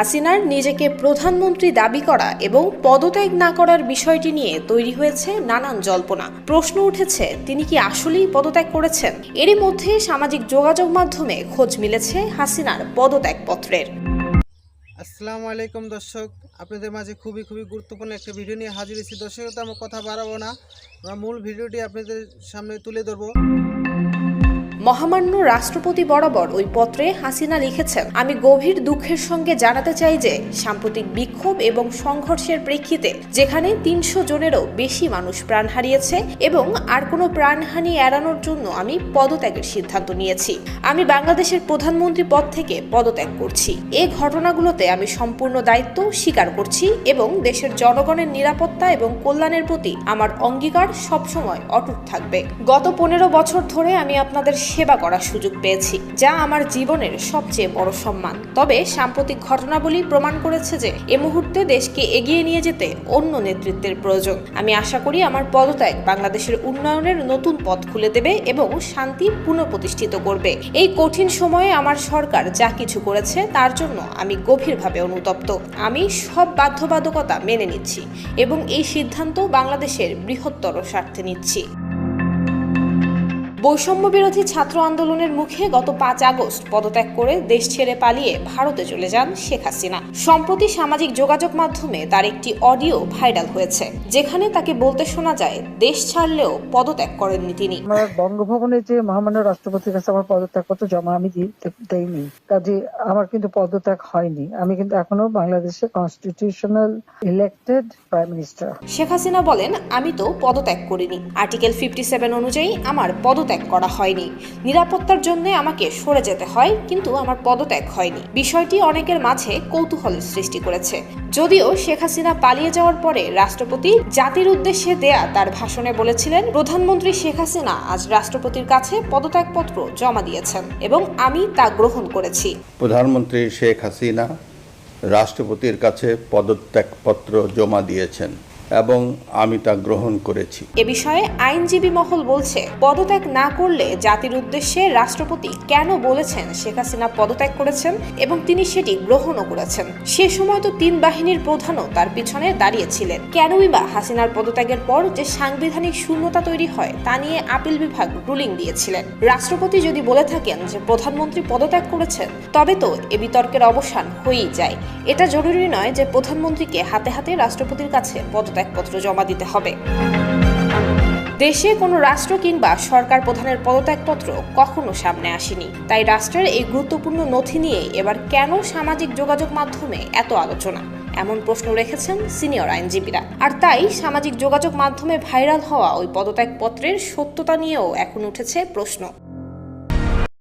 হাসিনার নিজেকে প্রধানমন্ত্রী দাবি করা এবং পদত্যাগ না করার বিষয়টি নিয়ে তৈরি হয়েছে নানান জল্পনা। প্রশ্ন উঠেছে, তিনি কি আসলেই পদত্যাগ করেছেন? এরই মধ্যে সামাজিক যোগাযোগ মাধ্যমে খোঁজ মিলেছে হাসিনার পদত্যাগপত্রের। আসসালামু আলাইকুম দর্শক, আপনাদের মাঝে খুবই গুরুত্বপূর্ণ একটা ভিডিও নিয়ে হাজির হয়েছি। দর্শক, আমরা কথা বাড়াবো না, আমরা মূল ভিডিওটি আপনাদের সামনে তুলে ধরবো। মহামান্য রাষ্ট্রপতি বরাবর ওই পত্রে হাসিনা লিখেছেন, আমি গভীর দুঃখের সঙ্গে জানাতে চাই যে সাম্প্রতিক বিক্ষোভ এবং সংঘর্ষের প্রেক্ষিতে যেখানে ৩০০ জনেরও বেশি মানুষ প্রাণ হারিয়েছে এবং আর কোনো প্রাণহানি এড়ানোর জন্য আমি পদত্যাগের সিদ্ধান্ত নিয়েছি। আমি বাংলাদেশের প্রধানমন্ত্রী পদ থেকে পদত্যাগ করছি। এই ঘটনাগুলোতে আমি সম্পূর্ণ দায়িত্ব স্বীকার করছি এবং দেশের জনগণের নিরাপত্তা এবং কল্যাণের প্রতি আমার অঙ্গীকার সবসময় অটুট থাকবে। গত ১৫ বছর ধরে আমি আপনাদের সেবা করার সুযোগ পেয়েছি, যা আমার জীবনের সবচেয়ে বড় সম্মান। তবে সাম্প্রতিক ঘটনাবলী প্রমাণ করেছে যে এ মুহূর্তে দেশকে এগিয়ে নিয়ে যেতে অন্য নেতৃত্বের প্রয়োজন। আমি আশা করি আমার পদত্যাগ বাংলাদেশের উন্নয়নের নতুন পথ খুলে দেবে এবং শান্তি পুনঃপ্রতিষ্ঠিত করবে। এই কঠিন সময়ে আমার সরকার যা কিছু করেছে তার জন্য আমি গভীরভাবে অনুতপ্ত। আমি সব বাধ্যবাধকতা মেনে নিচ্ছি এবং এই সিদ্ধান্ত বাংলাদেশের বৃহত্তর স্বার্থে নিচ্ছি। বৈষম্য বিরোধী ছাত্র আন্দোলনের মুখে গত ৫ আগস্ট পদত্যাগ করে দেশ ছেড়ে পালিয়ে ভারতে চলে যান শেখ হাসিনা। সম্প্রতি সামাজিক যোগাযোগ মাধ্যমে তার একটি অডিও ভাইরাল হয়েছে, যেখানে তাকে বলতে শোনা যায় দেশ ছাড়লেও পদত্যাগ করেননি তিনি। আমার বঙ্গভবনে যে মহামান্য রাষ্ট্রপতির কাছে আমার পদত্যাগপত্র জমা আমি দেইনি, কাজে আমার কিন্তু পদত্যাগ হয়নি। আমি কিন্তু এখনো বাংলাদেশের constitutional elected prime minister. Sheikh Hasina বলেন, আমি তো পদত্যাগ করিনি। আর্টিকেল 57 অনুযায়ী আমার পদত্যাগ করা হয়নি। নিরাপত্তার জন্য আমাকে সরে যেতে হয়, কিন্তু আমার পদত্যাগ হয়নি। বিষয়টি অনেকের মাঝে কৌতূহলের সৃষ্টি করেছে। যদিও শেখ হাসিনা পালিয়ে যাওয়ার পরে রাষ্ট্রপতি জাতির উদ্দেশ্যে দেয়া তার ভাষণে বলেছিলেন, প্রধানমন্ত্রী শেখ হাসিনা আজ রাষ্ট্রপতির কাছে পদত্যাগপত্র জমা দিয়েছেন এবং আমি তা গ্রহণ করেছি। প্রধানমন্ত্রী শেখ হাসিনা রাষ্ট্রপতির কাছে পদত্যাগপত্র জমা দিয়েছেন এবং আমি তা গ্রহণ করেছি। এ বিষয়ে আইনজীবী মহল বলছে, পদত্যাগ না করলে জাতির উদ্দেশ্যে রাষ্ট্রপতি কেন বলেছেন শেখ হাসিনা পদত্যাগ করেছেন এবং তিনি সেটি গ্রহণও করেছেন? সে সময় তো ৩ বাহিনীর প্রধানও তার পিছনে দাঁড়িয়েছিলেন। কেনই বা হাসিনার পদত্যাগের পর যে সাংবিধানিক শূন্যতা তৈরি হয় তা নিয়ে আপিল বিভাগ রুলিং দিয়েছিলেন। রাষ্ট্রপতি যদি বলে থাকেন যে প্রধানমন্ত্রী পদত্যাগ করেছেন, তবে তো এ বিতর্কের অবসান হয়েই যায়। এটা জরুরি নয় যে প্রধানমন্ত্রীকে হাতে হাতে রাষ্ট্রপতির কাছে পদত্যাগপত্র জমা দিতে হবে। দেশে কোনো রাষ্ট্র কিংবা সরকার প্রধানের পদত্যাগপত্র কখনো সামনে আসেনি। তাই রাষ্ট্রের এই গুরুত্বপূর্ণ নথি নিয়ে এবার কেন সামাজিক যোগাযোগ মাধ্যমে এত আলোচনা, এমন প্রশ্ন রেখেছেন সিনিয়র আইনজীবীরা। আর তাই সামাজিক যোগাযোগ মাধ্যমে ভাইরাল হওয়া ওই পদত্যাগপত্রের সত্যতা নিয়েও এখন উঠেছে প্রশ্ন।